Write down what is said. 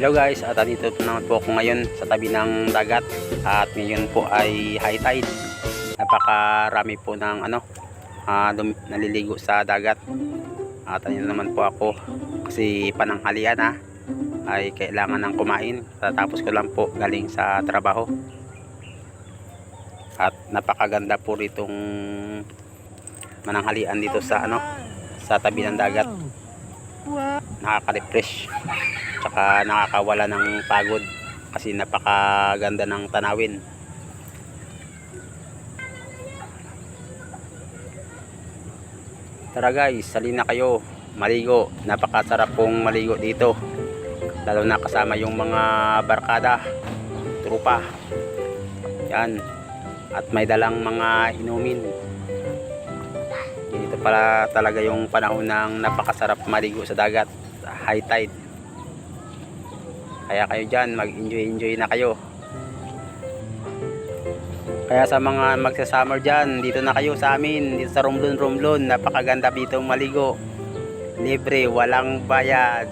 Hello guys, at dito naman po ako ngayon sa tabi ng dagat. At ngayon po ay high tide. Napakarami po ng naliligo sa dagat. At dito naman po ako kasi pananghalian ay kailangan ng kumain. Tatapos ko lang po galing sa trabaho. At napakaganda po ritong mananghalian dito sa sa tabi ng dagat. Nakaka-refresh, tsaka nakakawala ng pagod kasi napakaganda ng tanawin. Tara guys, salina kayo maligo. Napakasarap pong maligo dito, lalo na kasama yung mga barkada, trupa yan, at may dalang mga inumin. Dito pala talaga yung panahon ng napakasarap maligo sa dagat, high tide. Kaya kayo dyan, mag-enjoy na kayo. Kaya sa mga magsa-summer dyan, dito na kayo sa amin, dito sa Romblon. Napakaganda dito maligo. Libre, walang bayad.